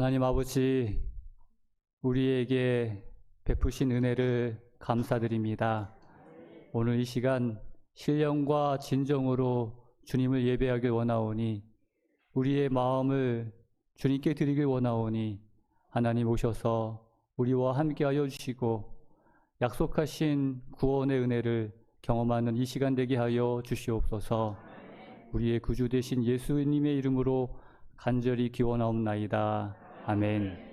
하나님 아버지, 우리에게 베푸신 은혜를 감사드립니다. 오늘 이 시간 신령과 진정으로 주님을 예배하길 원하오니, 우리의 마음을 주님께 드리길 원하오니, 하나님 오셔서 우리와 함께하여 주시고 약속하신 구원의 은혜를 경험하는 이 시간 되게 하여 주시옵소서. 우리의 구주 되신 예수님의 이름으로 간절히 기원하옵나이다. 아멘.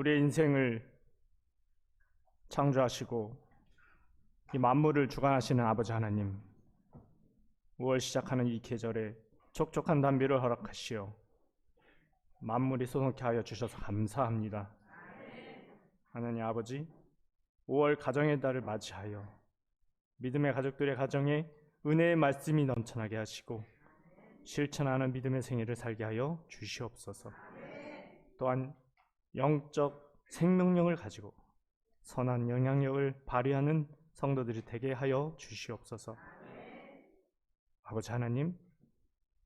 우리의 인생을 창조하시고 이 만물을 주관하시는 아버지 하나님, 5월 시작하는 이 계절에 촉촉한 담비를 허락하시어 만물이 솟게 하여 주셔서 감사합니다. 하나님 아버지, 5월 가정의 달을 맞이하여 믿음의 가족들의 가정에 은혜의 말씀이 넘쳐나게 하시고 실천하는 믿음의 생애를 살게 하여 주시옵소서. 또한 영적 생명력을 가지고 선한 영향력을 발휘하는 성도들이 되게 하여 주시옵소서. 아버지 하나님,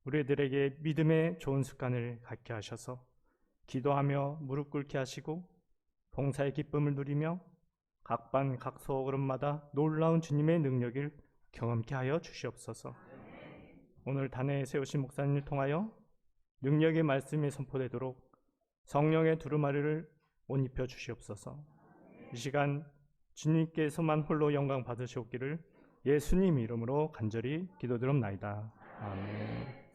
우리들에게 믿음의 좋은 습관을 갖게 하셔서 기도하며 무릎 꿇게 하시고 봉사의 기쁨을 누리며 각반 각소 걸음마다 놀라운 주님의 능력을 경험케 하여 주시옵소서. 오늘 단회에 세우신 목사님을 통하여 능력의 말씀이 선포되도록 성령의 두루마리를 옷 입혀 주시옵소서. 이 시간 주님께서만 홀로 영광 받으시옵기를 예수님 이름으로 간절히 기도드립나이다. 아멘.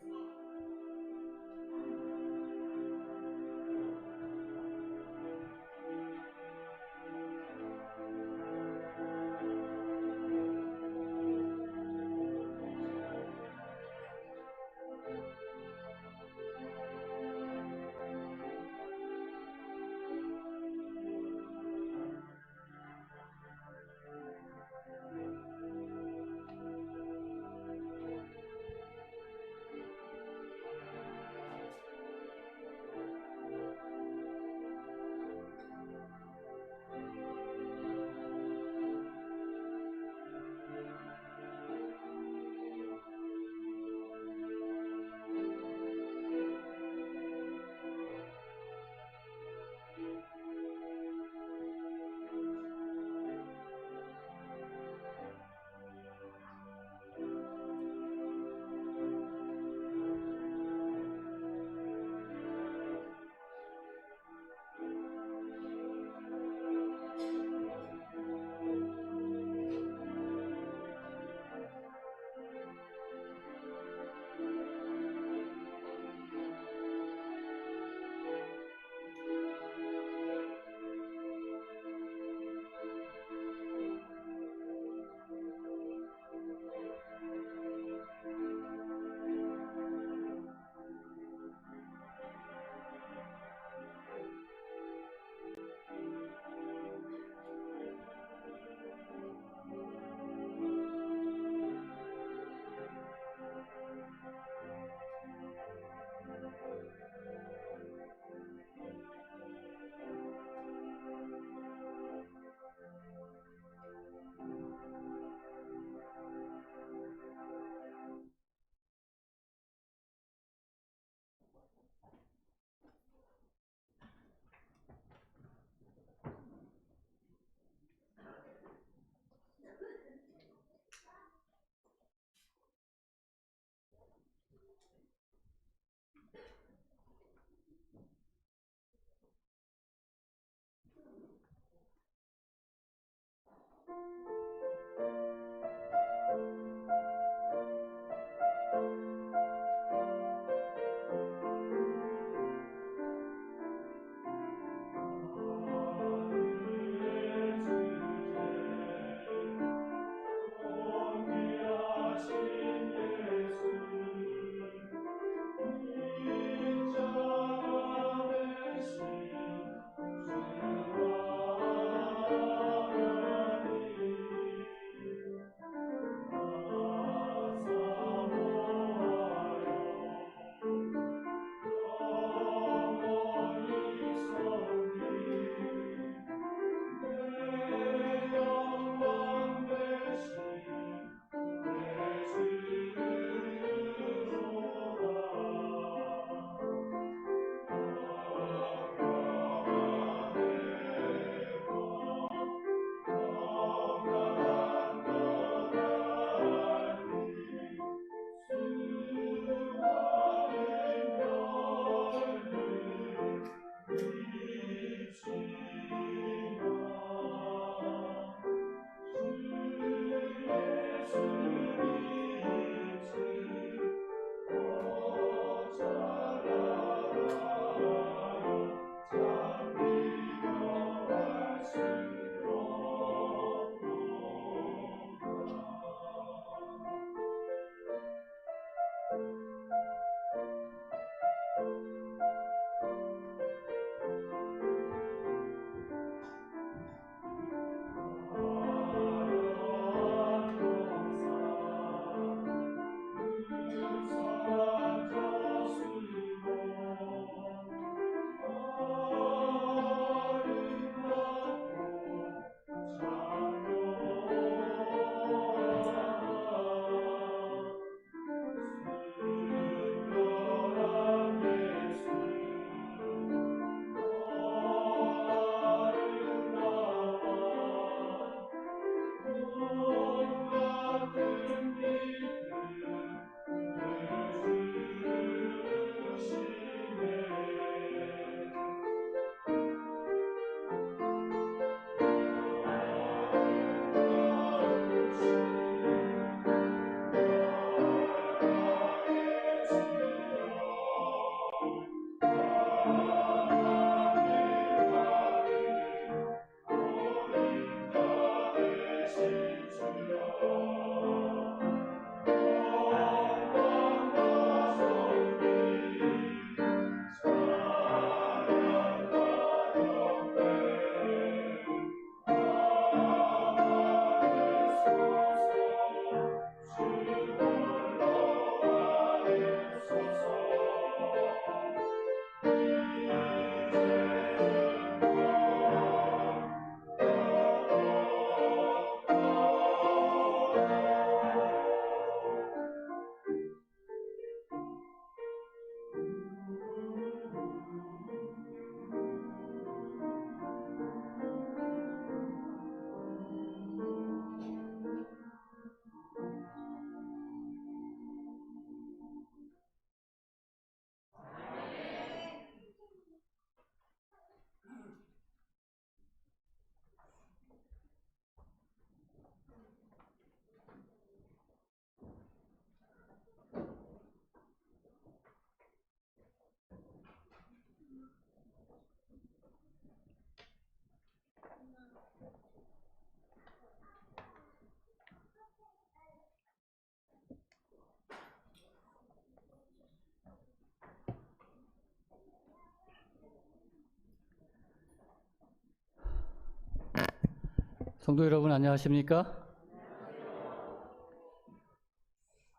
성도 여러분 안녕하십니까?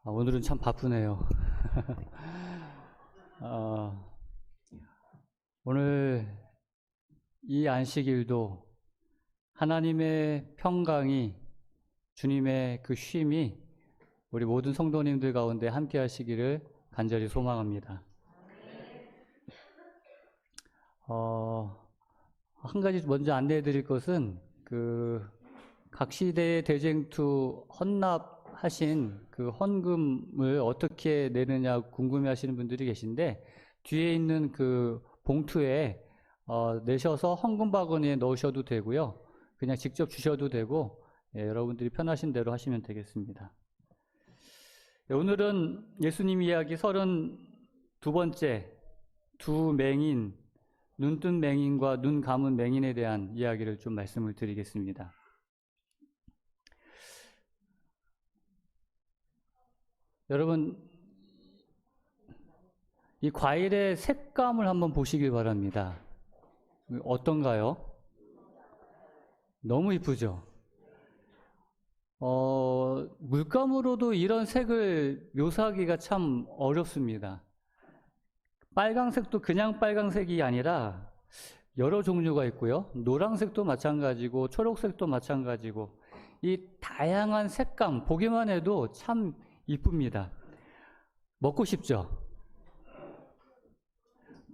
오늘은 참 바쁘네요. 오늘 이 안식일도 하나님의 평강이, 주님의 그 쉼이 우리 모든 성도님들 가운데 함께 하시기를 간절히 소망합니다. 한 가지 먼저 안내해 드릴 것은 각 시대의 대쟁투 헌납하신 그 헌금을 어떻게 내느냐 궁금해 하시는 분들이 계신데, 뒤에 있는 그 봉투에 내셔서 헌금 바구니에 넣으셔도 되고요. 그냥 직접 주셔도 되고, 여러분들이 편하신 대로 하시면 되겠습니다. 오늘은 예수님 이야기 32번째 두 맹인, 눈뜬 맹인과 눈 감은 맹인에 대한 이야기를 좀 말씀을 드리겠습니다. 여러분, 이 과일의 색감을 한번 보시길 바랍니다. 어떤가요? 너무 이쁘죠? 물감으로도 이런 색을 묘사하기가 참 어렵습니다. 빨강색도 그냥 빨강색이 아니라 여러 종류가 있고요. 노란색도 마찬가지고 초록색도 마찬가지고, 이 다양한 색감 보기만 해도 참 이쁩니다. 먹고 싶죠?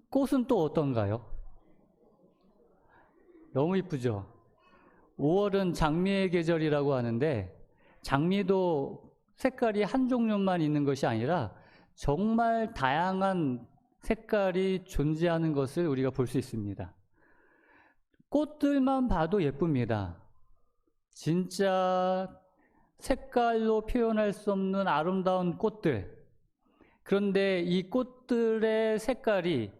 꽃은 또 어떤가요? 너무 이쁘죠? 5월은 장미의 계절이라고 하는데, 장미도 색깔이 한 종류만 있는 것이 아니라 정말 다양한 색깔이 존재하는 것을 우리가 볼 수 있습니다. 꽃들만 봐도 예쁩니다. 진짜 색깔로 표현할 수 없는 아름다운 꽃들. 그런데 이 꽃들의 색깔이,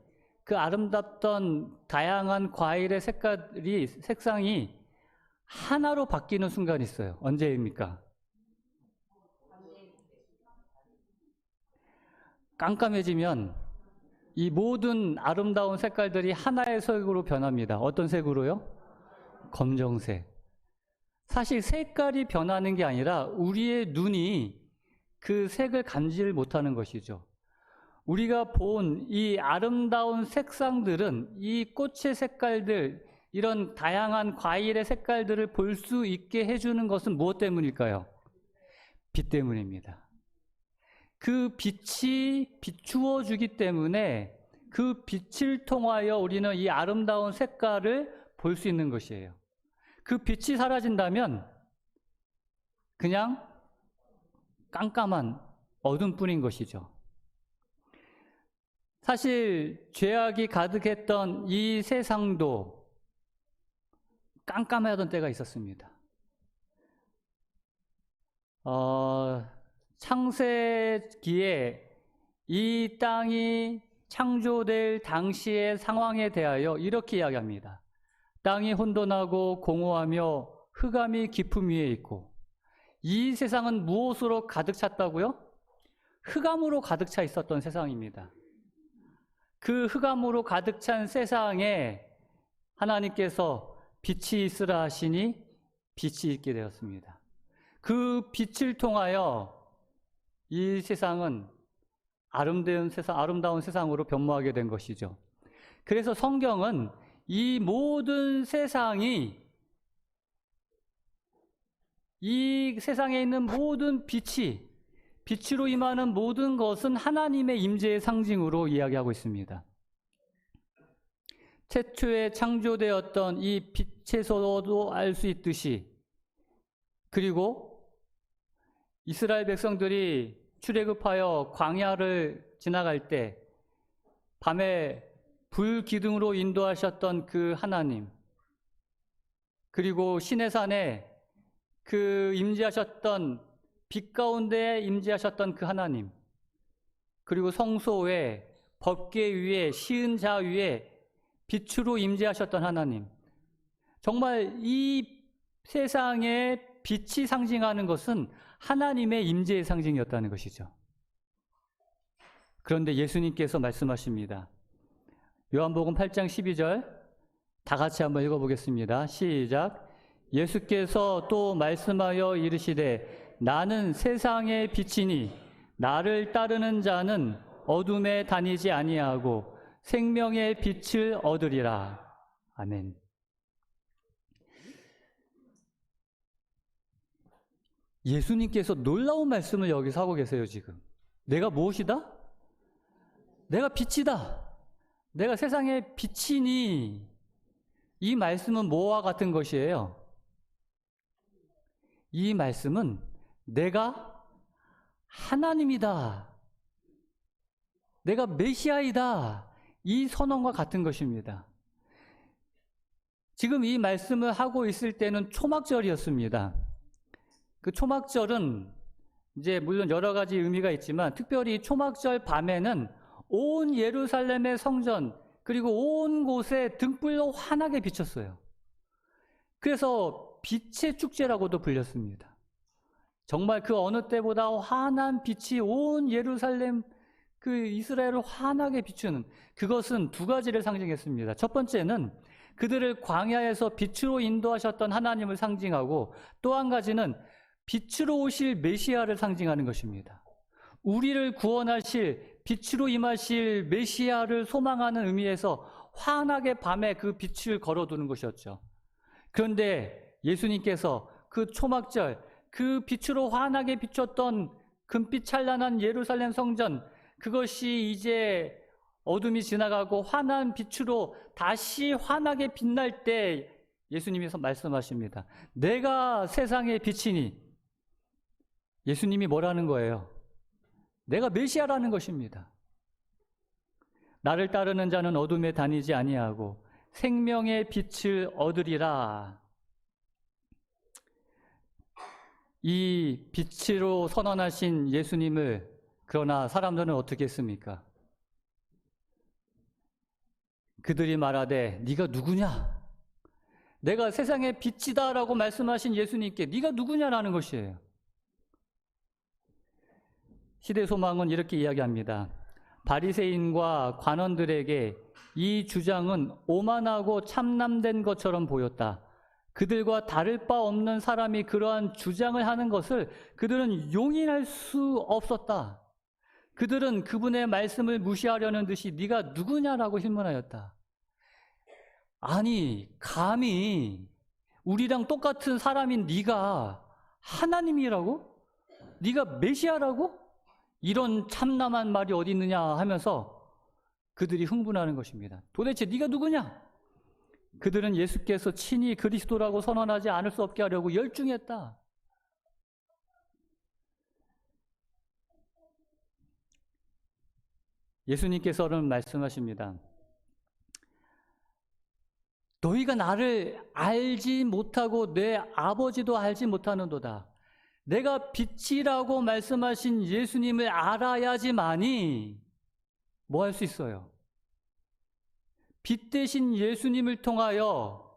그 아름답던 다양한 과일의 색상이 하나로 바뀌는 순간이 있어요. 언제입니까? 깜깜해지면 이 모든 아름다운 색깔들이 하나의 색으로 변합니다. 어떤 색으로요? 검정색. 사실 색깔이 변하는 게 아니라 우리의 눈이 그 색을 감지를 못하는 것이죠. 우리가 본 이 아름다운 색상들은, 이 꽃의 색깔들, 이런 다양한 과일의 색깔들을 볼 수 있게 해주는 것은 무엇 때문일까요? 빛 때문입니다. 그 빛이 비추어 주기 때문에 그 빛을 통하여 우리는 이 아름다운 색깔을 볼 수 있는 것이에요. 그 빛이 사라진다면 그냥 깜깜한 어둠뿐인 것이죠. 사실 죄악이 가득했던 이 세상도 깜깜하던 때가 있었습니다. 창세기에 이 땅이 창조될 당시의 상황에 대하여 이렇게 이야기합니다. 땅이 혼돈하고 공허하며 흑암이 깊음 위에 있고, 이 세상은 무엇으로 가득 찼다고요? 흑암으로 가득 차 있었던 세상입니다. 그 흑암으로 가득 찬 세상에 하나님께서 빛이 있으라 하시니 빛이 있게 되었습니다. 그 빛을 통하여 이 세상은 아름다운 세상으로 변모하게 된 것이죠. 그래서 성경은 이 모든 세상이, 이 세상에 있는 모든 빛으로 임하는 모든 것은 하나님의 임재의 상징으로 이야기하고 있습니다. 최초에 창조되었던 이 빛에서도 알 수 있듯이, 그리고 이스라엘 백성들이 출애굽하여 광야를 지나갈 때 밤에 불기둥으로 인도하셨던 그 하나님, 그리고 시내산에 그 임재하셨던, 빛 가운데 임재하셨던 그 하나님, 그리고 성소에 법궤 위에 시은 자 위에 빛으로 임재하셨던 하나님, 정말 이 세상에 빛이 상징하는 것은 하나님의 임재의 상징이었다는 것이죠. 그런데 예수님께서 말씀하십니다. 요한복음 8장 12절 다 같이 한번 읽어보겠습니다. 시작. 예수께서 또 말씀하여 이르시되 나는 세상의 빛이니 나를 따르는 자는 어둠에 다니지 아니하고 생명의 빛을 얻으리라. 아멘. 예수님께서 놀라운 말씀을 여기서 하고 계세요, 지금. 내가 무엇이다? 내가 빛이다. 내가 세상의 빛이니. 이 말씀은 뭐와 같은 것이에요? 이 말씀은 내가 하나님이다. 내가 메시아이다. 이 선언과 같은 것입니다. 지금 이 말씀을 하고 있을 때는 초막절이었습니다. 그 초막절은 이제 물론 여러 가지 의미가 있지만 특별히 초막절 밤에는 온 예루살렘의 성전 그리고 온 곳에 등불로 환하게 비쳤어요. 그래서 빛의 축제라고도 불렸습니다. 정말 그 어느 때보다 환한 빛이 온 예루살렘 그 이스라엘을 환하게 비추는, 그것은 두 가지를 상징했습니다. 첫 번째는 그들을 광야에서 빛으로 인도하셨던 하나님을 상징하고, 또 한 가지는 빛으로 오실 메시아를 상징하는 것입니다. 우리를 구원하실 빛으로 임하실 메시아를 소망하는 의미에서 환하게 밤에 그 빛을 걸어두는 것이었죠. 그런데 예수님께서 그 초막절, 그 빛으로 환하게 비췄던 금빛 찬란한 예루살렘 성전, 그것이 이제 어둠이 지나가고 환한 빛으로 다시 환하게 빛날 때 예수님께서 말씀하십니다. 내가 세상의 빛이니. 예수님이 뭐라는 거예요? 내가 메시아라는 것입니다. 나를 따르는 자는 어둠에 다니지 아니하고 생명의 빛을 얻으리라. 이 빛으로 선언하신 예수님을 그러나 사람들은 어떻게 했습니까? 그들이 말하되 네가 누구냐? 내가 세상의 빛이다라고 말씀하신 예수님께 네가 누구냐라는 것이에요. 시대소망은 이렇게 이야기합니다. 바리새인과 관원들에게 이 주장은 오만하고 참남된 것처럼 보였다. 그들과 다를 바 없는 사람이 그러한 주장을 하는 것을 그들은 용인할 수 없었다. 그들은 그분의 말씀을 무시하려는 듯이 네가 누구냐라고 질문하였다. 아니, 감히 우리랑 똑같은 사람인 네가 하나님이라고? 네가 메시아라고? 이런 참남한 말이 어디 있느냐 하면서 그들이 흥분하는 것입니다. 도대체 네가 누구냐? 그들은 예수께서 친히 그리스도라고 선언하지 않을 수 없게 하려고 열중했다. 예수님께서는 말씀하십니다. 너희가 나를 알지 못하고 내 아버지도 알지 못하는도다. 내가 빛이라고 말씀하신 예수님을 알아야지만이 뭐 할 수 있어요? 빛 대신 예수님을 통하여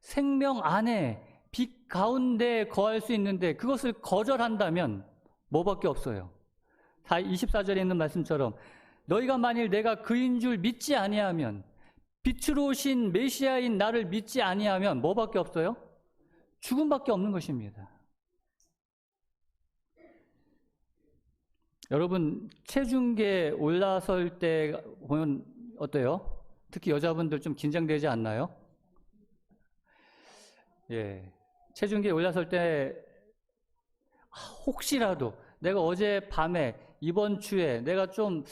생명 안에 빛 가운데 거할 수 있는데, 그것을 거절한다면 뭐밖에 없어요. 24절에 있는 말씀처럼 너희가 만일 내가 그인 줄 믿지 아니하면, 빛으로 오신 메시아인 나를 믿지 아니하면 뭐밖에 없어요? 죽음밖에 없는 것입니다. 여러분, 체중계에 올라설 때 보면 어때요? 특히 여자분들 좀 긴장되지 않나요? 예, 체중계에 올라설 때 혹시라도 내가 어제 밤에 이번 주에 내가 좀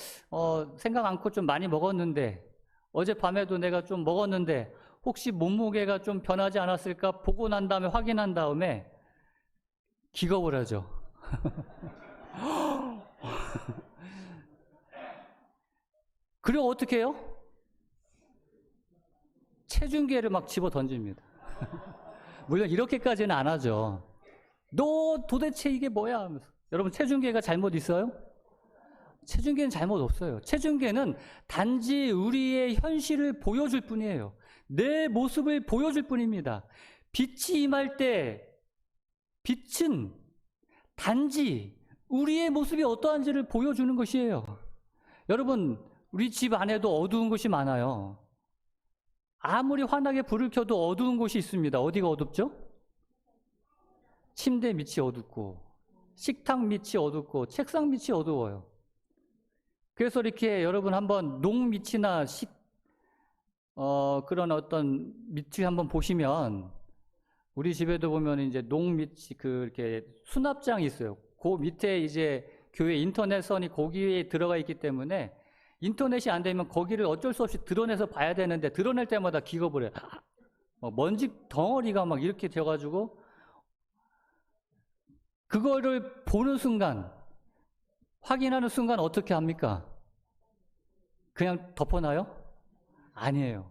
생각 않고 좀 많이 먹었는데, 어제 밤에도 내가 좀 먹었는데 혹시 몸무게가 좀 변하지 않았을까 보고 난 다음에, 확인한 다음에 기겁을 하죠. 그리고 어떻게 해요? 체중계를 막 집어 던집니다. 물론 이렇게까지는 안 하죠. 너 도대체 이게 뭐야 하면서. 여러분, 체중계가 잘못 있어요? 체중계는 잘못 없어요. 체중계는 단지 우리의 현실을 보여줄 뿐이에요. 내 모습을 보여줄 뿐입니다. 빛이 임할 때 빛은 단지 우리의 모습이 어떠한지를 보여주는 것이에요. 여러분, 우리 집 안에도 어두운 곳이 많아요. 아무리 환하게 불을 켜도 어두운 곳이 있습니다. 어디가 어둡죠? 침대 밑이 어둡고, 식탁 밑이 어둡고, 책상 밑이 어두워요. 그래서 이렇게 여러분 한번 농 밑이나 그런 어떤 밑을 한번 보시면, 우리 집에도 보면 이제 농 밑이 이렇게 수납장이 있어요. 그 밑에 이제 교회 인터넷선이 거기에 들어가 있기 때문에 인터넷이 안 되면 거기를 어쩔 수 없이 드러내서 봐야 되는데 드러낼 때마다 기겁을 해요. 먼지 덩어리가 막 이렇게 되어가지고 그거를 보는 순간, 확인하는 순간 어떻게 합니까? 그냥 덮어놔요? 아니에요.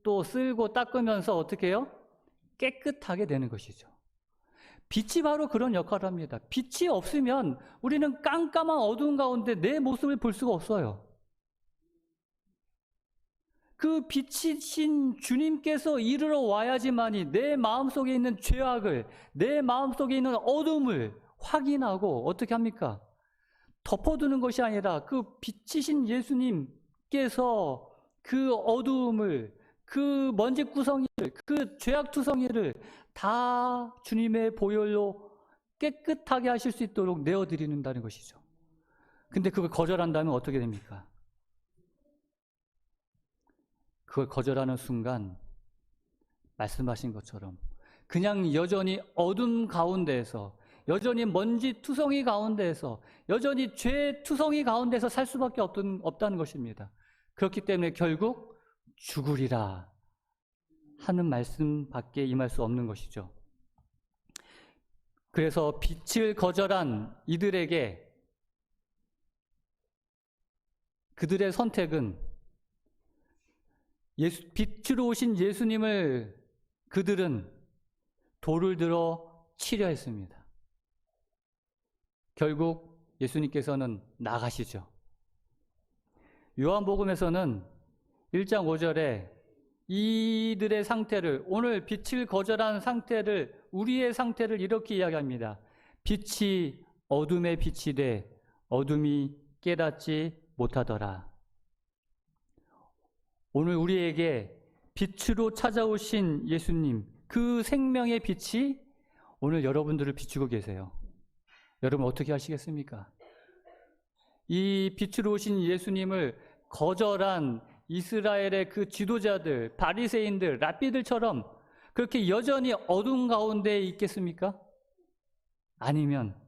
또 쓸고 닦으면서 어떻게 해요? 깨끗하게 되는 것이죠. 빛이 바로 그런 역할을 합니다. 빛이 없으면 우리는 깜깜한 어두운 가운데 내 모습을 볼 수가 없어요. 그 빛이신 주님께서 이르러 와야지만이 내 마음속에 있는 죄악을, 내 마음속에 있는 어둠을 확인하고 어떻게 합니까? 덮어두는 것이 아니라 그 빛이신 예수님께서 그 어두움을, 그 먼지구덩이를, 그 죄악투성이를 다 주님의 보혈로 깨끗하게 하실 수 있도록 내어드리는다는 것이죠. 근데 그걸 거절한다면 어떻게 됩니까? 그걸 거절하는 순간 말씀하신 것처럼 그냥 여전히 어둠 가운데에서, 여전히 먼지 투성이 가운데에서, 여전히 죄 투성이 가운데서 살 수밖에 없다는 것입니다. 그렇기 때문에 결국 죽으리라 하는 말씀밖에 임할 수 없는 것이죠. 그래서 빛을 거절한 이들에게 그들의 선택은 빛으로 오신 예수님을 그들은 돌을 들어 치려 했습니다. 결국 예수님께서는 나가시죠. 요한복음에서는 1장 5절에 이들의 상태를, 오늘 빛을 거절한 상태를, 우리의 상태를 이렇게 이야기합니다. 빛이 어둠의 빛이 돼 어둠이 깨닫지 못하더라. 오늘 우리에게 빛으로 찾아오신 예수님, 그 생명의 빛이 오늘 여러분들을 비추고 계세요. 여러분 어떻게 하시겠습니까? 이 빛으로 오신 예수님을 거절한 이스라엘의 그 지도자들, 바리새인들, 랍비들처럼 그렇게 여전히 어둠 가운데 있겠습니까? 아니면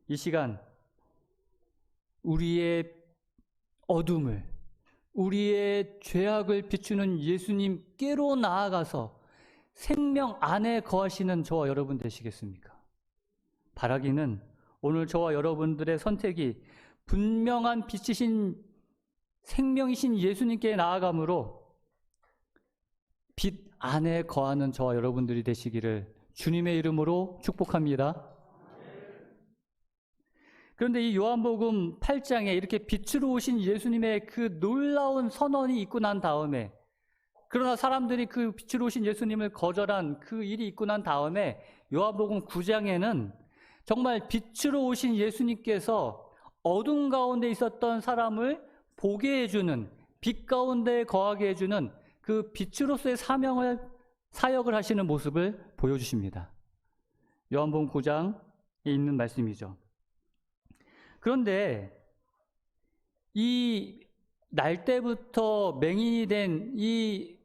이 시간 우리의 어둠을, 우리의 죄악을 비추는 예수님께로 나아가서 생명 안에 거하시는 저와 여러분 되시겠습니까? 바라기는 오늘 저와 여러분들의 선택이 분명한 빛이신 생명이신 예수님께 나아감으로 빛 안에 거하는 저와 여러분들이 되시기를 주님의 이름으로 축복합니다. 그런데 이 요한복음 8장에 이렇게 빛으로 오신 예수님의 그 놀라운 선언이 있고 난 다음에, 그러나 사람들이 그 빛으로 오신 예수님을 거절한 그 일이 있고 난 다음에 요한복음 9장에는 정말 빛으로 오신 예수님께서 어둠 가운데 있었던 사람을 보게 해주는, 빛 가운데 거하게 해주는 그 빛으로서의 사역을 하시는 모습을 보여주십니다. 요한복음 9장에 있는 말씀이죠. 그런데 이 날 때부터 맹인이 된 이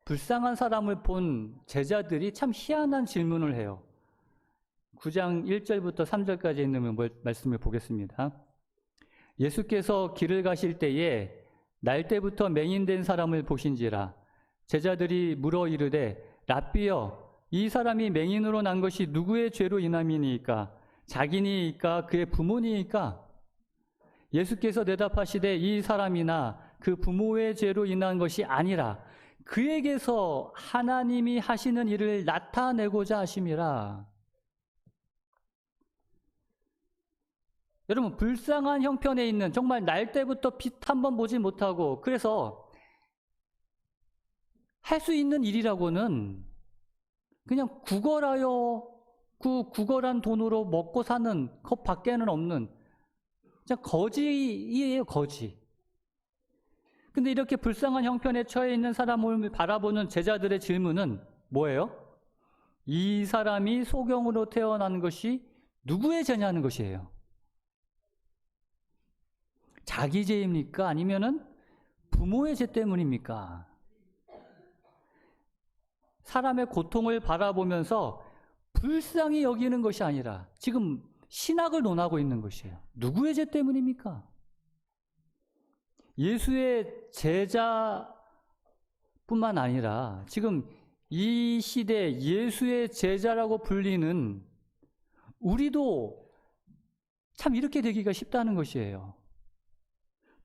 불쌍한 사람을 본 제자들이 참 희한한 질문을 해요. 9장 1절부터 3절까지 있는 말씀을 보겠습니다. 예수께서 길을 가실 때에 날 때부터 맹인된 사람을 보신지라. 제자들이 물어 이르되 랍비여, 이 사람이 맹인으로 난 것이 누구의 죄로 인함이니까? 자기니까 그의 부모니까? 예수께서 대답하시되 이 사람이나 그 부모의 죄로 인한 것이 아니라 그에게서 하나님이 하시는 일을 나타내고자 하심이라. 여러분, 불쌍한 형편에 있는, 정말 날 때부터 빛 한 번 보지 못하고, 그래서 할 수 있는 일이라고는 그냥 구걸하여 그 구걸한 돈으로 먹고 사는 것 밖에는 없는 그냥 거지예요, 거지. 근데 이렇게 불쌍한 형편에 처해 있는 사람을 바라보는 제자들의 질문은 뭐예요? 이 사람이 소경으로 태어난 것이 누구의 죄냐는 것이에요. 자기 죄입니까? 아니면은 부모의 죄 때문입니까? 사람의 고통을 바라보면서 불쌍히 여기는 것이 아니라 지금 신학을 논하고 있는 것이에요. 누구의 죄 때문입니까? 예수의 제자뿐만 아니라 지금 이 시대 예수의 제자라고 불리는 우리도 참 이렇게 되기가 쉽다는 것이에요.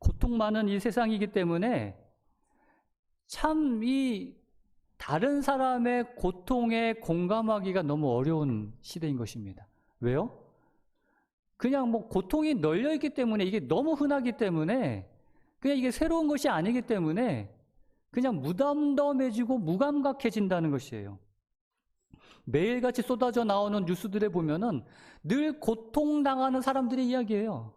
고통 많은 이 세상이기 때문에 참 이 다른 사람의 고통에 공감하기가 너무 어려운 시대인 것입니다. 왜요? 그냥 뭐 고통이 널려있기 때문에 이게 너무 흔하기 때문에 그냥 이게 새로운 것이 아니기 때문에 그냥 무덤덤해지고 무감각해진다는 것이에요. 매일같이 쏟아져 나오는 뉴스들에 보면은 늘 고통당하는 사람들의 이야기예요.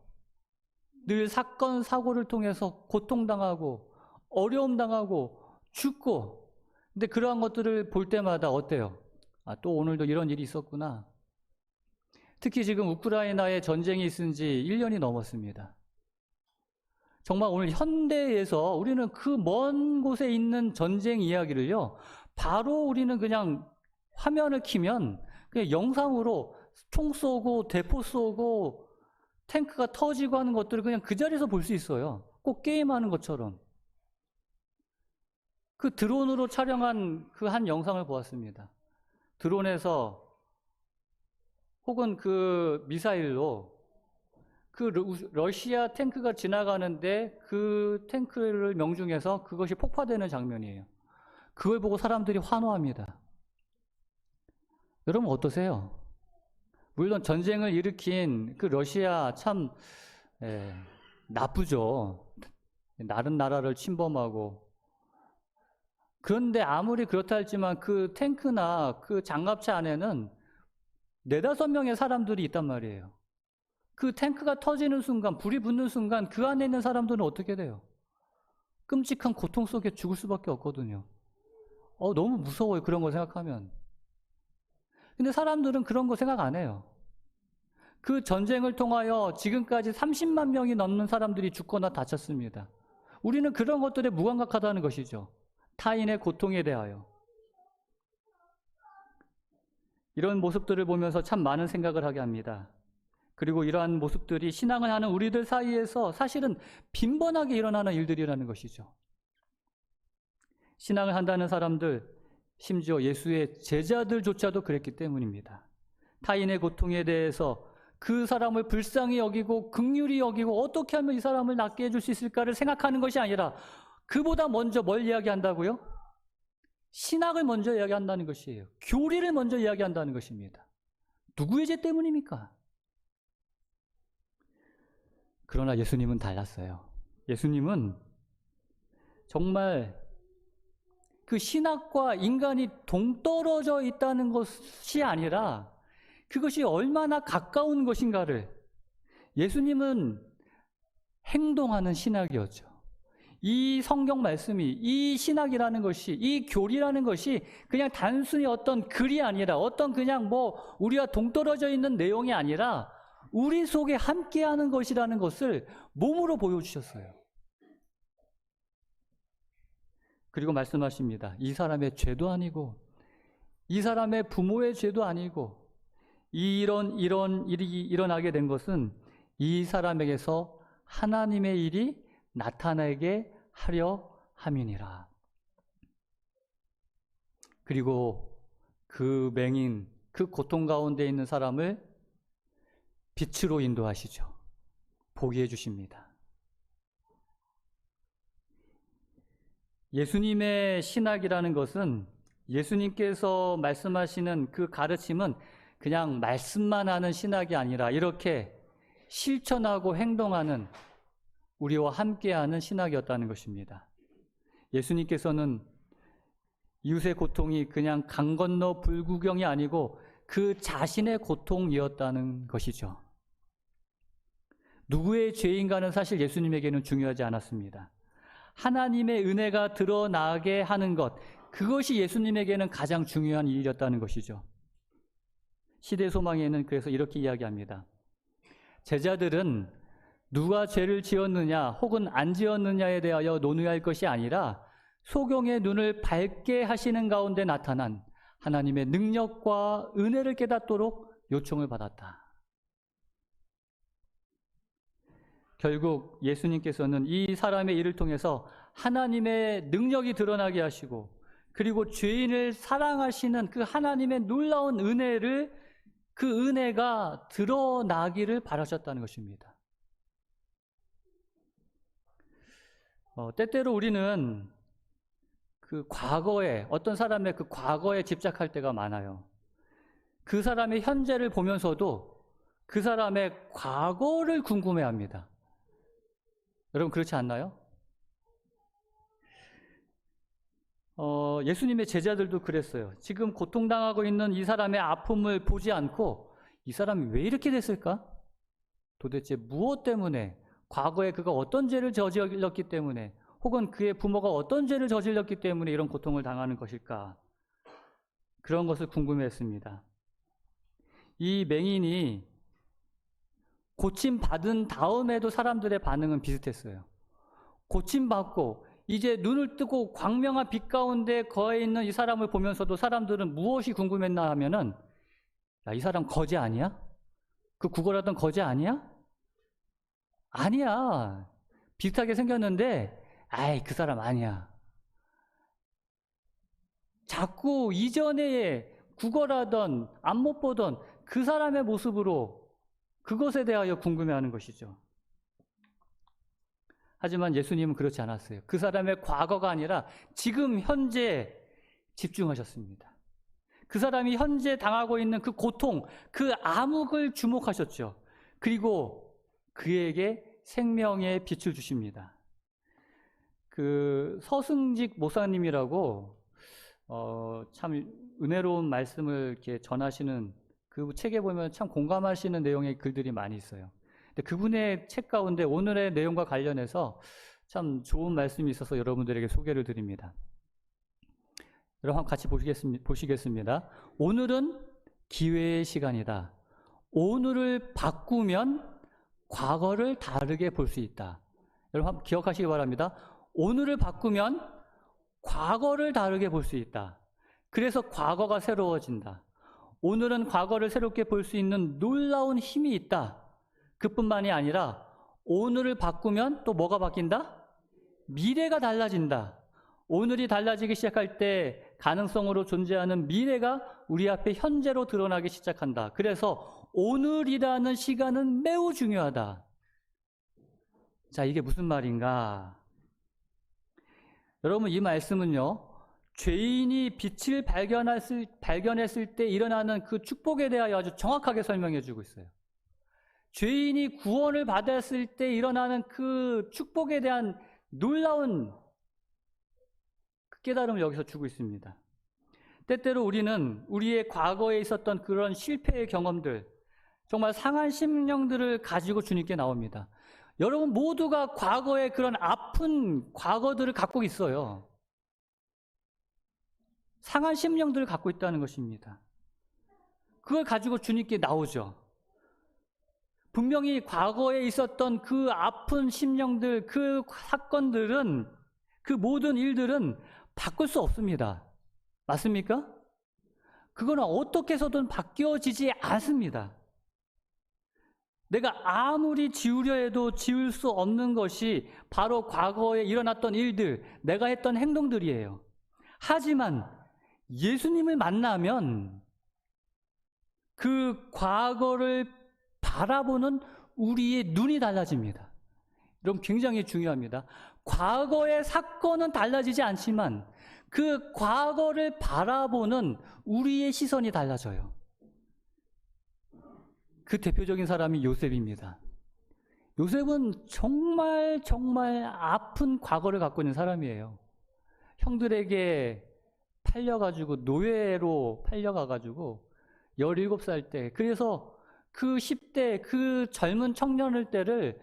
늘 사건, 사고를 통해서 고통당하고 어려움 당하고 죽고 근데 그러한 것들을 볼 때마다 어때요? 아, 또 오늘도 이런 일이 있었구나. 특히 지금 우크라이나에 전쟁이 있은 지 1년이 넘었습니다. 정말 오늘 현대에서 우리는 그 먼 곳에 있는 전쟁 이야기를요, 바로 우리는 그냥 화면을 켜면 그냥 영상으로 총 쏘고 대포 쏘고 탱크가 터지고 하는 것들을 그냥 그 자리에서 볼 수 있어요. 꼭 게임하는 것처럼. 그 드론으로 촬영한 그 한 영상을 보았습니다. 드론에서 혹은 그 미사일로 그 러시아 탱크가 지나가는데 그 탱크를 명중해서 그것이 폭파되는 장면이에요. 그걸 보고 사람들이 환호합니다. 여러분 어떠세요? 물론 전쟁을 일으킨 그 러시아 참 나쁘죠. 다른 나라를 침범하고. 그런데 아무리 그렇다 할지만 그 탱크나 그 장갑차 안에는 4-5명의 사람들이 있단 말이에요. 그 탱크가 터지는 순간, 불이 붙는 순간 그 안에 있는 사람들은 어떻게 돼요? 끔찍한 고통 속에 죽을 수밖에 없거든요. 너무 무서워요. 그런 거 생각하면. 근데 사람들은 그런 거 생각 안 해요. 그 전쟁을 통하여 지금까지 30만 명이 넘는 사람들이 죽거나 다쳤습니다. 우리는 그런 것들에 무감각하다는 것이죠. 타인의 고통에 대하여. 이런 모습들을 보면서 참 많은 생각을 하게 합니다. 그리고 이러한 모습들이 신앙을 하는 우리들 사이에서 사실은 빈번하게 일어나는 일들이라는 것이죠. 신앙을 한다는 사람들, 심지어 예수의 제자들조차도 그랬기 때문입니다. 타인의 고통에 대해서 그 사람을 불쌍히 여기고 긍휼히 여기고 어떻게 하면 이 사람을 낫게 해줄 수 있을까를 생각하는 것이 아니라 그보다 먼저 뭘 이야기한다고요? 신학을 먼저 이야기한다는 것이에요. 교리를 먼저 이야기한다는 것입니다. 누구의 죄 때문입니까? 그러나 예수님은 달랐어요. 예수님은 정말 그 신학과 인간이 동떨어져 있다는 것이 아니라 그것이 얼마나 가까운 것인가를 예수님은 행동하는 신학이었죠. 이 성경 말씀이, 이 신학이라는 것이, 이 교리라는 것이 그냥 단순히 어떤 글이 아니라 어떤 그냥 뭐 우리와 동떨어져 있는 내용이 아니라 우리 속에 함께하는 것이라는 것을 몸으로 보여주셨어요. 그리고 말씀하십니다. 이 사람의 죄도 아니고 이 사람의 부모의 죄도 아니고 이런 일이 일어나게 된 것은 이 사람에게서 하나님의 일이 나타나게 하려 함이니라. 그리고 그 맹인, 그 고통 가운데 있는 사람을 빛으로 인도하시죠. 보게 해주십니다. 예수님의 신학이라는 것은 예수님께서 말씀하시는 그 가르침은 그냥 말씀만 하는 신학이 아니라 이렇게 실천하고 행동하는 우리와 함께하는 신학이었다는 것입니다. 예수님께서는 이웃의 고통이 그냥 강 건너 불구경이 아니고 그 자신의 고통이었다는 것이죠. 누구의 죄인가는 사실 예수님에게는 중요하지 않았습니다. 하나님의 은혜가 드러나게 하는 것, 그것이 예수님에게는 가장 중요한 일이었다는 것이죠. 시대 소망에는 그래서 이렇게 이야기합니다. 제자들은 누가 죄를 지었느냐 혹은 안 지었느냐에 대하여 논의할 것이 아니라 소경의 눈을 밝게 하시는 가운데 나타난 하나님의 능력과 은혜를 깨닫도록 요청을 받았다. 결국 예수님께서는 이 사람의 일을 통해서 하나님의 능력이 드러나게 하시고, 그리고 죄인을 사랑하시는 그 하나님의 놀라운 은혜를, 그 은혜가 드러나기를 바라셨다는 것입니다. 때때로 우리는 그 과거에, 어떤 사람의 그 과거에 집착할 때가 많아요. 그 사람의 현재를 보면서도 그 사람의 과거를 궁금해합니다. 여러분 그렇지 않나요? 예수님의 제자들도 그랬어요. 지금 고통당하고 있는 이 사람의 아픔을 보지 않고 이 사람이 왜 이렇게 됐을까? 도대체 무엇 때문에, 과거에 그가 어떤 죄를 저질렀기 때문에, 혹은 그의 부모가 어떤 죄를 저질렀기 때문에 이런 고통을 당하는 것일까? 그런 것을 궁금해했습니다. 이 맹인이 고침받은 다음에도 사람들의 반응은 비슷했어요. 고침받고 이제 눈을 뜨고 광명한 빛 가운데 거해 있는 이 사람을 보면서도 사람들은 무엇이 궁금했나 하면은, 야, 이 사람 거지 아니야? 그 구걸하던 거지 아니야? 아니야. 비슷하게 생겼는데, 아이, 그 사람 아니야. 자꾸 이전에 구걸하던, 안 못 보던 그 사람의 모습으로 그것에 대하여 궁금해하는 것이죠. 하지만 예수님은 그렇지 않았어요. 그 사람의 과거가 아니라 지금 현재 집중하셨습니다. 그 사람이 현재 당하고 있는 그 고통, 그 암흑을 주목하셨죠. 그리고 그에게 생명의 빛을 주십니다. 그 서승직 목사님이라고 참 은혜로운 말씀을 이렇게 전하시는, 그 책에 보면 참 공감하시는 내용의 글들이 많이 있어요. 근데 그분의 책 가운데 오늘의 내용과 관련해서 참 좋은 말씀이 있어서 여러분들에게 소개를 드립니다. 여러분 같이 보시겠습니다. 오늘은 기회의 시간이다. 오늘을 바꾸면 과거를 다르게 볼 수 있다. 여러분 한번 기억하시기 바랍니다. 오늘을 바꾸면 과거를 다르게 볼 수 있다. 그래서 과거가 새로워진다. 오늘은 과거를 새롭게 볼 수 있는 놀라운 힘이 있다. 그뿐만이 아니라 오늘을 바꾸면 또 뭐가 바뀐다? 미래가 달라진다. 오늘이 달라지기 시작할 때 가능성으로 존재하는 미래가 우리 앞에 현재로 드러나기 시작한다. 그래서 오늘이라는 시간은 매우 중요하다. 자, 이게 무슨 말인가? 여러분, 이 말씀은요, 죄인이 빛을 발견했을 때 일어나는 그 축복에 대하여 아주 정확하게 설명해 주고 있어요. 죄인이 구원을 받았을 때 일어나는 그 축복에 대한 놀라운 그 깨달음을 여기서 주고 있습니다. 때때로 우리는 우리의 과거에 있었던 그런 실패의 경험들, 정말 상한 심령들을 가지고 주님께 나옵니다. 여러분 모두가 과거에 그런 아픈 과거들을 갖고 있어요. 상한 심령들을 갖고 있다는 것입니다. 그걸 가지고 주님께 나오죠. 분명히 과거에 있었던 그 아픈 심령들, 그 사건들은, 그 모든 일들은 바꿀 수 없습니다. 맞습니까? 그거는 어떻게 해서든 바뀌어지지 않습니다. 내가 아무리 지우려 해도 지울 수 없는 것이 바로 과거에 일어났던 일들, 내가 했던 행동들이에요. 하지만 예수님을 만나면 그 과거를 바라보는 우리의 눈이 달라집니다. 여러분 굉장히 중요합니다. 과거의 사건은 달라지지 않지만 그 과거를 바라보는 우리의 시선이 달라져요. 그 대표적인 사람이 요셉입니다. 요셉은 정말 아픈 과거를 갖고 있는 사람이에요. 형들에게 팔려가지고 노예로 팔려가가지고 17살 때, 그래서 그 10대 그 젊은 청년을 때를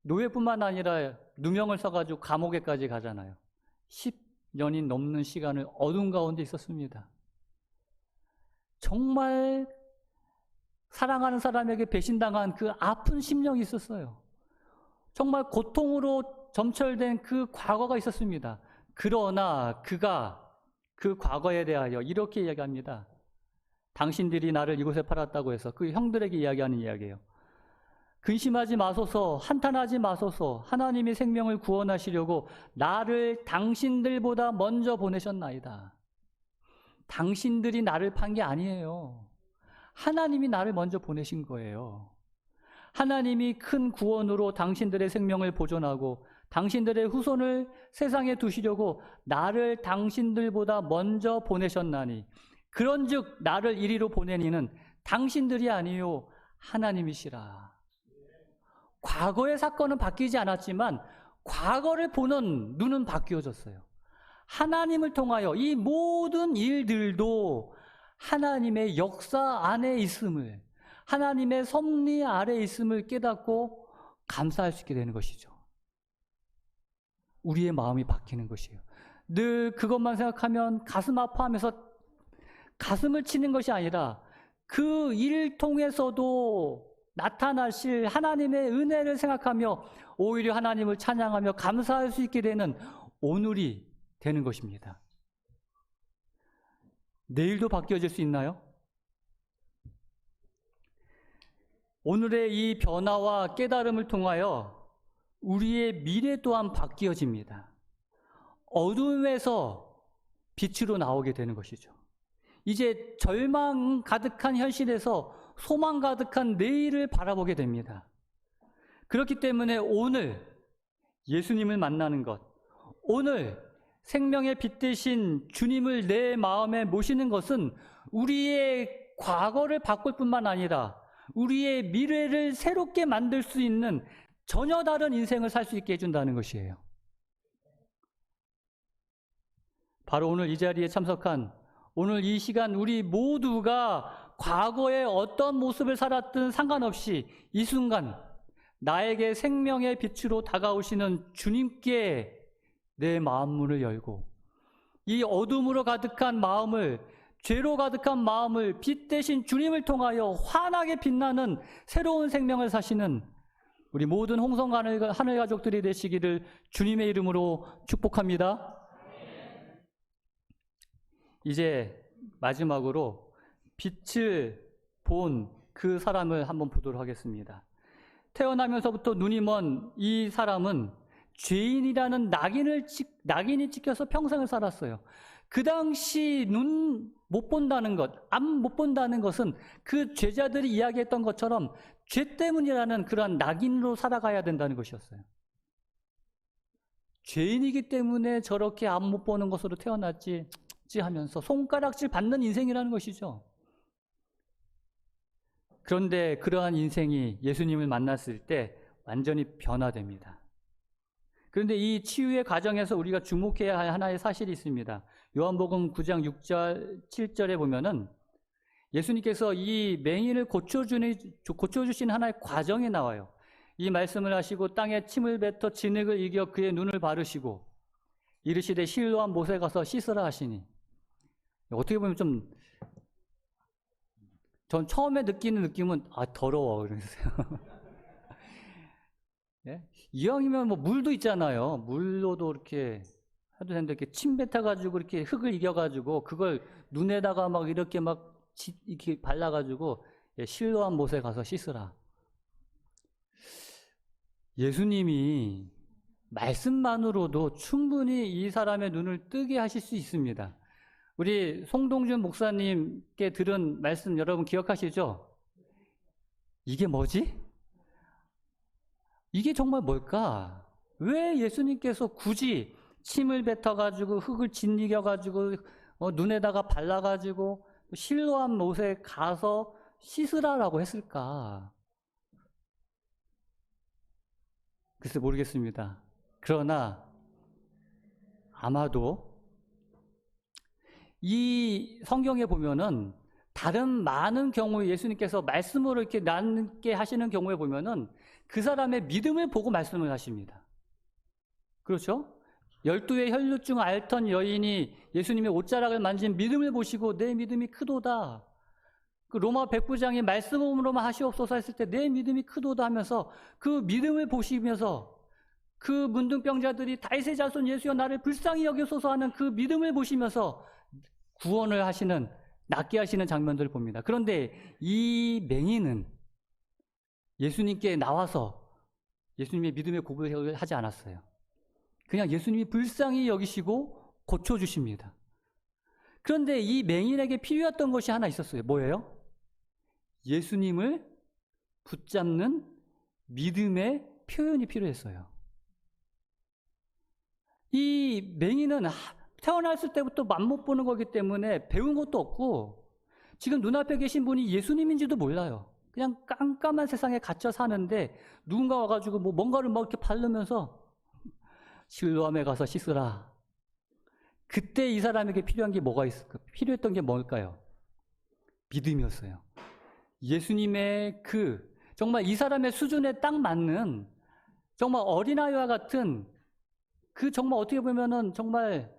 노예뿐만 아니라 누명을 써가지고 감옥에까지 가잖아요. 10년이 넘는 시간을 어둠 가운데 있었습니다. 정말 사랑하는 사람에게 배신당한 그 아픈 심령이 있었어요. 정말 고통으로 점철된 그 과거가 있었습니다. 그러나 그가 그 과거에 대하여 이렇게 이야기합니다. 당신들이 나를 이곳에 팔았다고 해서 그 형들에게 이야기하는 이야기예요. 근심하지 마소서, 한탄하지 마소서. 하나님이 생명을 구원하시려고 나를 당신들보다 먼저 보내셨나이다. 당신들이 나를 판 게 아니에요. 하나님이 나를 먼저 보내신 거예요. 하나님이 큰 구원으로 당신들의 생명을 보존하고 당신들의 후손을 세상에 두시려고 나를 당신들보다 먼저 보내셨나니 그런즉 나를 이리로 보내니는 당신들이 아니요 하나님이시라. 과거의 사건은 바뀌지 않았지만 과거를 보는 눈은 바뀌어졌어요. 하나님을 통하여 이 모든 일들도 하나님의 역사 안에 있음을, 하나님의 섭리 아래 있음을 깨닫고 감사할 수 있게 되는 것이죠. 우리의 마음이 바뀌는 것이에요. 늘 그것만 생각하면 가슴 아파하면서 가슴을 치는 것이 아니라 그 일 통해서도 나타나실 하나님의 은혜를 생각하며 오히려 하나님을 찬양하며 감사할 수 있게 되는 오늘이 되는 것입니다. 내일도 바뀌어질 수 있나요? 오늘의 이 변화와 깨달음을 통하여 우리의 미래 또한 바뀌어집니다. 어둠에서 빛으로 나오게 되는 것이죠. 이제 절망 가득한 현실에서 소망 가득한 내일을 바라보게 됩니다. 그렇기 때문에 오늘 예수님을 만나는 것, 오늘 생명의 빛 대신 주님을 내 마음에 모시는 것은 우리의 과거를 바꿀 뿐만 아니라 우리의 미래를 새롭게 만들 수 있는 전혀 다른 인생을 살 수 있게 해준다는 것이에요. 바로 오늘 이 자리에 참석한 오늘 이 시간 우리 모두가 과거에 어떤 모습을 살았든 상관없이 이 순간 나에게 생명의 빛으로 다가오시는 주님께 내 마음문을 열고 이 어둠으로 가득한 마음을, 죄로 가득한 마음을 빛 대신 주님을 통하여 환하게 빛나는 새로운 생명을 사시는 우리 모든 홍성 하늘 가족들이 되시기를 주님의 이름으로 축복합니다. 이제 마지막으로 빛을 본 그 사람을 한번 보도록 하겠습니다. 태어나면서부터 눈이 먼 이 사람은 죄인이라는 낙인이 찍혀서 평생을 살았어요. 그 당시 눈 못 본다는 것, 앞 못 본다는 것은 그 죄자들이 이야기했던 것처럼 죄 때문이라는 그러한 낙인으로 살아가야 된다는 것이었어요. 죄인이기 때문에 저렇게 앞 못 보는 것으로 태어났지 하면서 손가락질 받는 인생이라는 것이죠. 그런데 그러한 인생이 예수님을 만났을 때 완전히 변화됩니다. 그런데 이 치유의 과정에서 우리가 주목해야 할 하나의 사실이 있습니다. 요한복음 9장 6절, 7절에 보면은 예수님께서 이 맹인을 고쳐주신 하나의 과정이 나와요. 이 말씀을 하시고 땅에 침을 뱉어 진흙을 이겨 그의 눈을 바르시고 이르시되 실로암 못에 가서 씻으라 하시니, 어떻게 보면 전 처음에 느끼는 느낌은 더러워 그러세요. 예? 이왕이면 뭐 물도 있잖아요. 물로도 이렇게 해도 되는데 이렇게 침 뱉어가지고 이렇게 흙을 이겨가지고 그걸 눈에다가 막 이렇게 발라가지고 실로암 못에 가서 씻으라. 예수님이 말씀만으로도 충분히 이 사람의 눈을 뜨게 하실 수 있습니다. 우리 송동준 목사님께 들은 말씀 여러분 기억하시죠? 이게 뭐지? 이게 정말 뭘까? 왜 예수님께서 굳이 침을 뱉어가지고 흙을 짓이겨가지고 눈에다가 발라가지고 실로암 못에 가서 씻으라라고 했을까? 글쎄 모르겠습니다. 그러나 아마도 이 성경에 보면은 다른 많은 경우에 예수님께서 말씀으로 이렇게 낫게 하시는 경우에 보면은 그 사람의 믿음을 보고 말씀을 하십니다. 그렇죠? 12의 혈육 중 앓던 여인이 예수님의 옷자락을 만진 믿음을 보시고 내 믿음이 크도다. 그 로마 백부장이 말씀으로만 하시옵소서 했을 때 내 믿음이 크도다 하면서 그 믿음을 보시면서 그 문둥병자들이 다윗의 자손 예수여 나를 불쌍히 여기소서 하는 그 믿음을 보시면서 구원을 하시는, 낫게 하시는 장면들을 봅니다. 그런데 이 맹인은 예수님께 나와서 예수님의 믿음의 고백을 하지 않았어요. 그냥 예수님이 불쌍히 여기시고 고쳐주십니다. 그런데 이 맹인에게 필요했던 것이 하나 있었어요. 뭐예요? 예수님을 붙잡는 믿음의 표현이 필요했어요. 이 맹인은 태어났을 때부터 맘못 보는 거기 때문에 배운 것도 없고 지금 눈앞에 계신 분이 예수님인지도 몰라요. 그냥 깜깜한 세상에 갇혀 사는데 누군가 와가지고 뭐 뭔가를 막 이렇게 바르면서 실로암에 가서 씻으라. 그때 이 사람에게 필요한 게 뭐가 있을까? 필요했던 게 뭘까요? 믿음이었어요. 예수님의 정말 이 사람의 수준에 딱 맞는 정말 어린아이와 같은 정말 어떻게 보면은 정말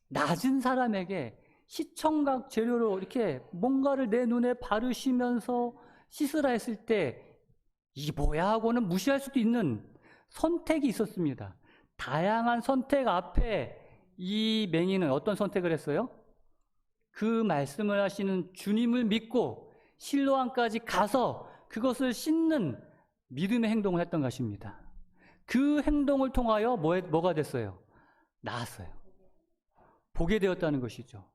낮은 사람에게 시청각 재료로 이렇게 뭔가를 내 눈에 바르시면서 씻으라 했을 때 이게 뭐야 하고는 무시할 수도 있는 선택이 있었습니다. 다양한 선택 앞에 이 맹인은 어떤 선택을 했어요? 그 말씀을 하시는 주님을 믿고 실로암까지 가서 그것을 씻는 믿음의 행동을 했던 것입니다. 그 행동을 통하여 뭐가 됐어요? 나았어요. 보게 되었다는 것이죠.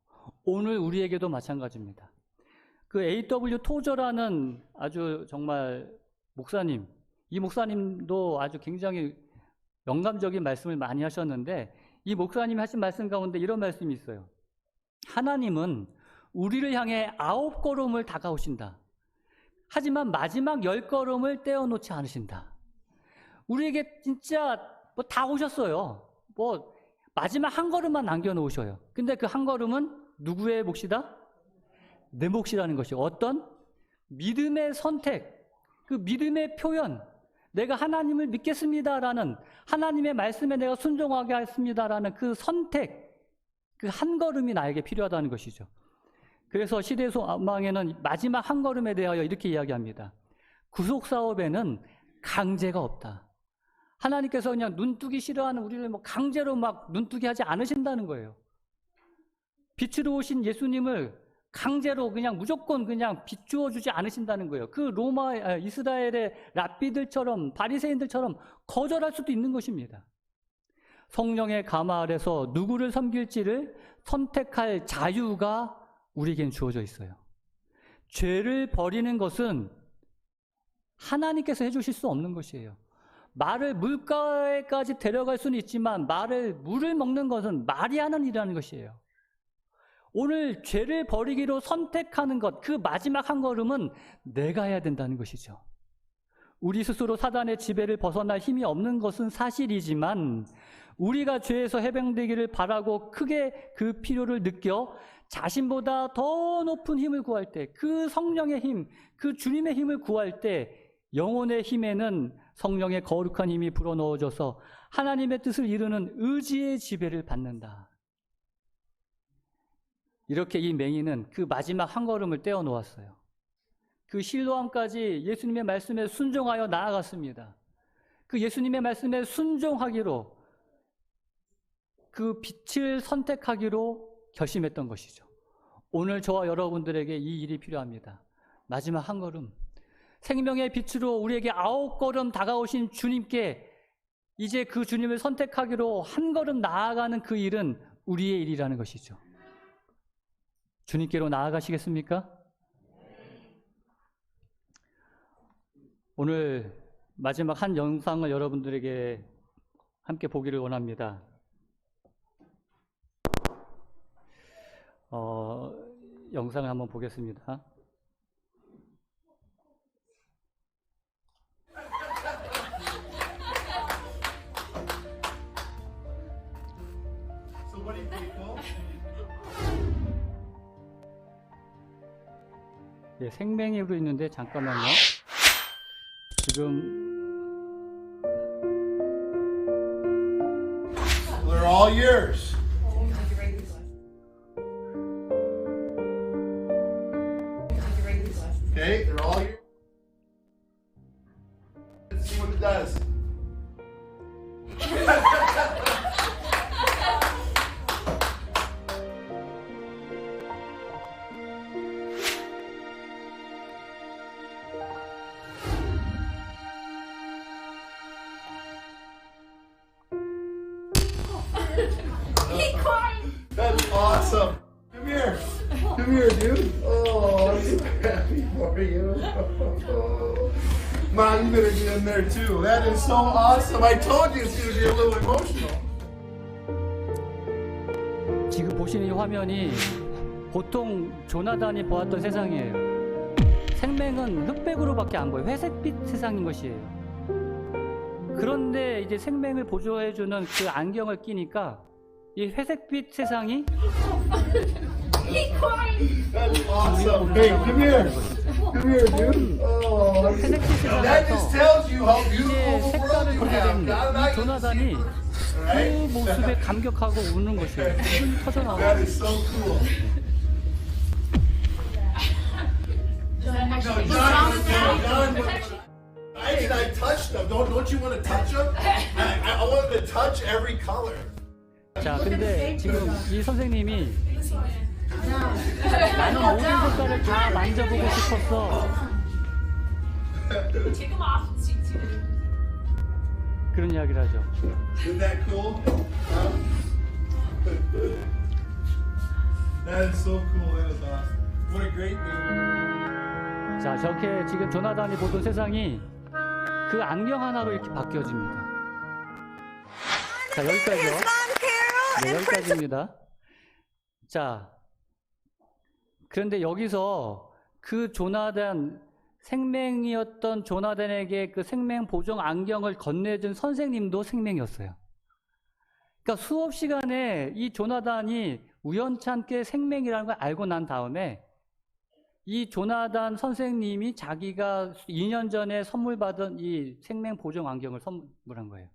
오늘 우리에게도 마찬가지입니다. 그 A.W. 토저라는 아주 정말 목사님, 이 목사님도 아주 굉장히 영감적인 말씀을 많이 하셨는데 이 목사님이 하신 말씀 가운데 이런 말씀이 있어요. 하나님은 우리를 향해 9걸음을 다가오신다. 하지만 마지막 10걸음을 떼어놓지 않으신다. 우리에게 진짜 뭐 다 오셨어요. 뭐 마지막 한 걸음만 남겨놓으셔요. 근데 그 한 걸음은 누구의 몫이다? 내 몫이라는 것이 어떤 믿음의 선택, 그 믿음의 표현, 내가 하나님을 믿겠습니다라는 하나님의 말씀에 내가 순종하게 하겠습니다라는 그 선택, 그 한 걸음이 나에게 필요하다는 것이죠. 그래서 시대 소망에는 마지막 한 걸음에 대하여 이렇게 이야기합니다. 구속 사업에는 강제가 없다. 하나님께서 그냥 눈뜨기 싫어하는 우리를 뭐 강제로 막 눈뜨기 하지 않으신다는 거예요. 빛으로 오신 예수님을 강제로 그냥 무조건 그냥 비추어 주지 않으신다는 거예요. 그 이스라엘의 랍비들처럼 바리새인들처럼 거절할 수도 있는 것입니다. 성령의 가마 아래서 누구를 섬길지를 선택할 자유가 우리에겐 주어져 있어요. 죄를 버리는 것은 하나님께서 해주실 수 없는 것이에요. 말을 물가에까지 데려갈 수는 있지만 물을 먹는 것은 말이 하는 일이라는 것이에요. 오늘 죄를 버리기로 선택하는 것, 그 마지막 한 걸음은 내가 해야 된다는 것이죠. 우리 스스로 사단의 지배를 벗어날 힘이 없는 것은 사실이지만 우리가 죄에서 해방되기를 바라고 크게 그 필요를 느껴 자신보다 더 높은 힘을 구할 때, 그 성령의 힘, 그 주님의 힘을 구할 때 영혼의 힘에는 성령의 거룩한 힘이 불어넣어져서 하나님의 뜻을 이루는 의지의 지배를 받는다. 이렇게 이 맹인은 그 마지막 한 걸음을 떼어 놓았어요. 그 실로암까지 예수님의 말씀에 순종하여 나아갔습니다. 그 예수님의 말씀에 순종하기로, 그 빛을 선택하기로 결심했던 것이죠. 오늘 저와 여러분들에게 이 일이 필요합니다. 마지막 한 걸음, 생명의 빛으로 우리에게 9걸음 다가오신 주님께 이제 그 주님을 선택하기로 한 걸음 나아가는 그 일은 우리의 일이라는 것이죠. 주님께로 나아가시겠습니까? 오늘 마지막 한 영상을 여러분들에게 함께 보기를 원합니다. 영상을 한번 보겠습니다. 예, 생맹으로 있는데 잠깐만요. 지금 all yours. Okay, they're all yours. Let's see what it does. That's awesome. Come here. Come here, dude. Oh, I'm so happy for you. Mom, you better get in there too. That is so awesome. I told you it's going to be a little emotional. 지금 보시는 이 화면이 보통 조나단이 보았던 세상이에요. 생명은 흑백으로밖에 안 보여요. 회색빛 세상인 것이에요. 그런데 이제 생명을 보조해주는 그 안경을 끼니까 이 회색빛 세상이 That's awesome. Hey, come here. Come here, dude. Oh, 회색빛 that just 세상에서 tells you how 이제 beautiful the world 색깔을 you 보게 have. 된 God, 이 I 조나단이 그 right? 모습에 감격하고 우는 것이에요. 눈이 터져 That 나와요. is so cool. No, John, I touched them. Don't you want to touch them? I wanted to touch every color. 자, 근데 지금 이 선생님이 나는 모든 색깔을 다 만져보고 싶었어. 그런 이야기를 하죠. Isn't that cool? That is so cool. That is awesome. What a great movie. 자, 저렇게 지금 조나단이 보던 세상이 그 안경 하나로 이렇게 바뀌어집니다. 자, 여기까지요. 네, 여기까지입니다. 자, 그런데 여기서 그 조나단, 생명이었던 조나단에게 그 생명 보정 안경을 건네준 선생님도 생명이었어요. 그러니까 수업 시간에 이 조나단이 우연찮게 생명이라는 걸 알고 난 다음에 이 조나단 선생님이 자기가 2년 전에 선물 받은 이 생명 보정 안경을 선물한 거예요.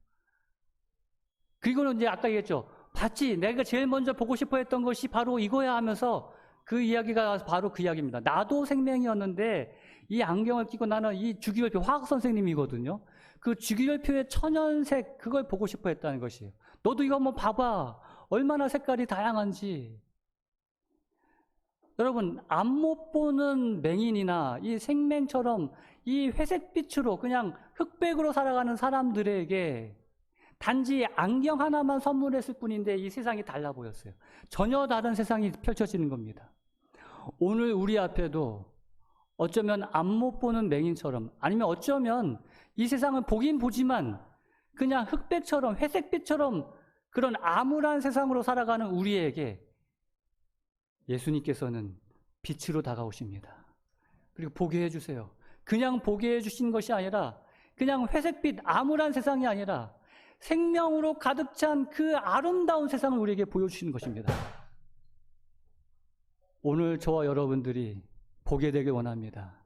그리고는 이제 아까 얘기했죠. 봤지? 내가 제일 먼저 보고 싶어 했던 것이 바로 이거야 하면서 그 이야기가 바로 그 이야기입니다. 나도 생명이었는데 이 안경을 끼고 나는 이 주기율표 화학 선생님이거든요. 그 주기율표의 천연색 그걸 보고 싶어 했다는 것이에요. 너도 이거 한번 봐봐. 얼마나 색깔이 다양한지. 여러분, 앞 못 보는 맹인이나 이 생명처럼 이 회색빛으로 그냥 흑백으로 살아가는 사람들에게 단지 안경 하나만 선물했을 뿐인데 이 세상이 달라 보였어요. 전혀 다른 세상이 펼쳐지는 겁니다. 오늘 우리 앞에도 어쩌면 앞 못 보는 맹인처럼 아니면 어쩌면 이 세상을 보긴 보지만 그냥 흑백처럼 회색빛처럼 그런 암울한 세상으로 살아가는 우리에게 예수님께서는 빛으로 다가오십니다. 그리고 보게 해주세요. 그냥 보게 해주신 것이 아니라 그냥 회색빛 암울한 세상이 아니라 생명으로 가득 찬 그 아름다운 세상을 우리에게 보여주시는 것입니다. 오늘 저와 여러분들이 보게 되길 원합니다.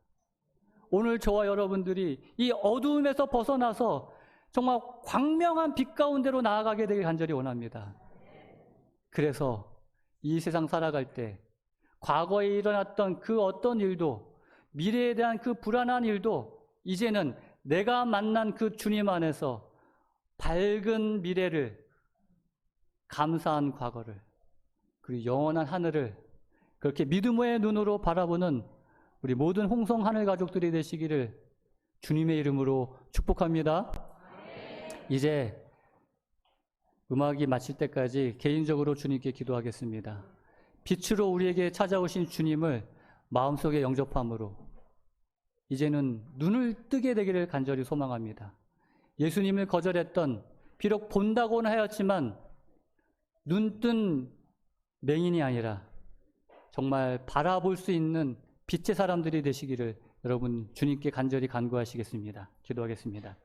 오늘 저와 여러분들이 이 어두움에서 벗어나서 정말 광명한 빛 가운데로 나아가게 되길 간절히 원합니다. 그래서 이 세상 살아갈 때 과거에 일어났던 그 어떤 일도 미래에 대한 그 불안한 일도 이제는 내가 만난 그 주님 안에서 밝은 미래를, 감사한 과거를, 그리고 영원한 하늘을 그렇게 믿음의 눈으로 바라보는 우리 모든 홍성 하늘 가족들이 되시기를 주님의 이름으로 축복합니다. 이제 음악이 마칠 때까지 개인적으로 주님께 기도하겠습니다. 빛으로 우리에게 찾아오신 주님을 마음속에 영접함으로 이제는 눈을 뜨게 되기를 간절히 소망합니다. 예수님을 거절했던, 비록 본다고는 하였지만 눈뜬 맹인이 아니라 정말 바라볼 수 있는 빛의 사람들이 되시기를 여러분 주님께 간절히 간구하시겠습니다. 기도하겠습니다.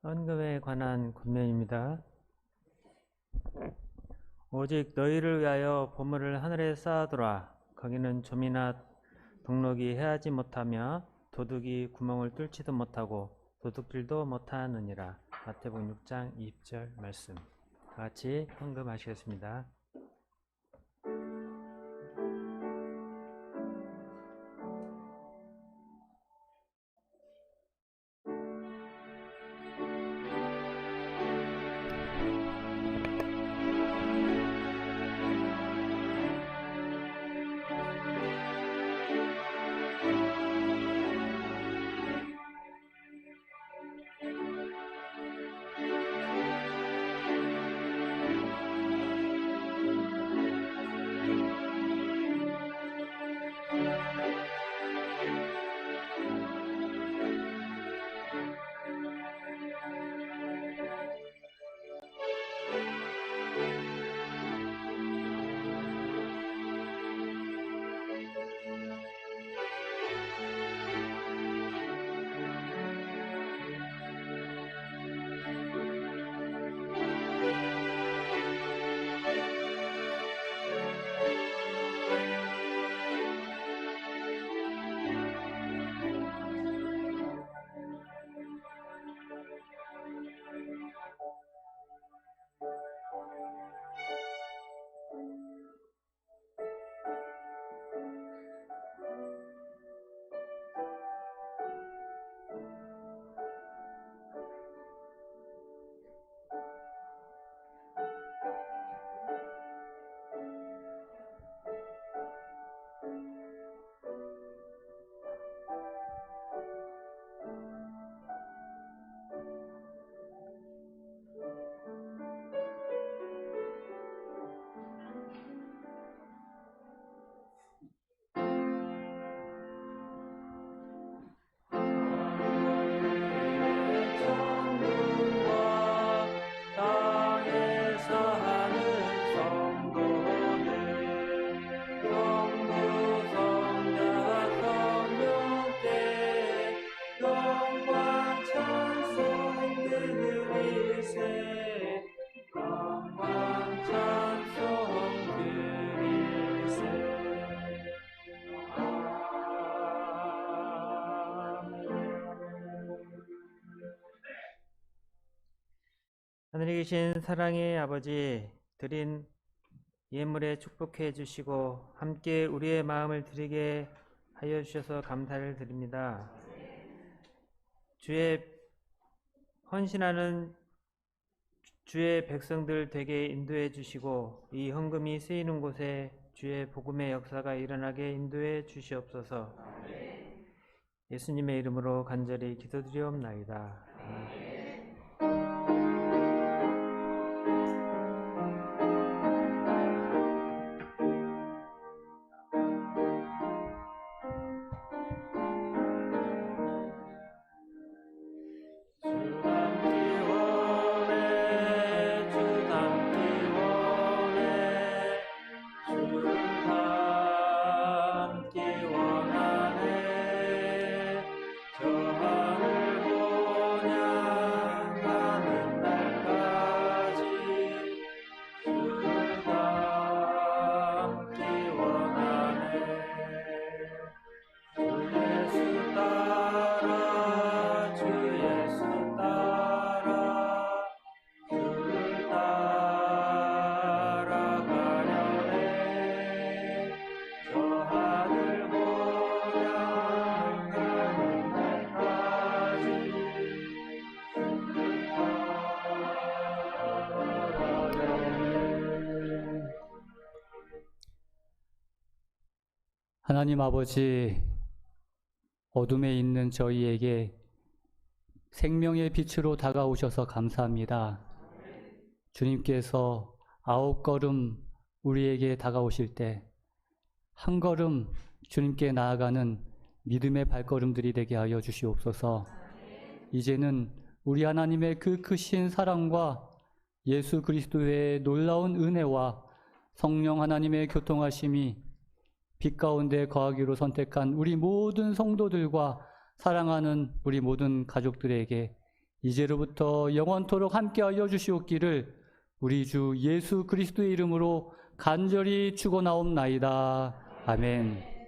헌금에 관한 권면입니다. 오직 너희를 위하여 보물을 하늘에 쌓아두라. 거기는 좀이나 동록이 해하지 못하며 도둑이 구멍을 뚫지도 못하고 도둑질도 못하느니라. 마태복음 6장 20절 말씀. 같이 헌금하시겠습니다. 하늘에 계신 사랑의 아버지, 드린 예물에 축복해 주시고 함께 우리의 마음을 드리게 하여 주셔서 감사를 드립니다. 주의 헌신하는 주의 백성들 되게 인도해 주시고 이 헌금이 쓰이는 곳에 주의 복음의 역사가 일어나게 인도해 주시옵소서. 예수님의 이름으로 간절히 기도드리옵나이다. 아멘. 하나님 아버지, 어둠에 있는 저희에게 생명의 빛으로 다가오셔서 감사합니다. 주님께서 9걸음 우리에게 다가오실 때 한 걸음 주님께 나아가는 믿음의 발걸음들이 되게 하여 주시옵소서. 이제는 우리 하나님의 그 크신 사랑과 예수 그리스도의 놀라운 은혜와 성령 하나님의 교통하심이 빛 가운데 거하기로 선택한 우리 모든 성도들과 사랑하는 우리 모든 가족들에게 이제로부터 영원토록 함께하여 주시옵기를 우리 주 예수 그리스도의 이름으로 간절히 축원하옵나이다. 아멘.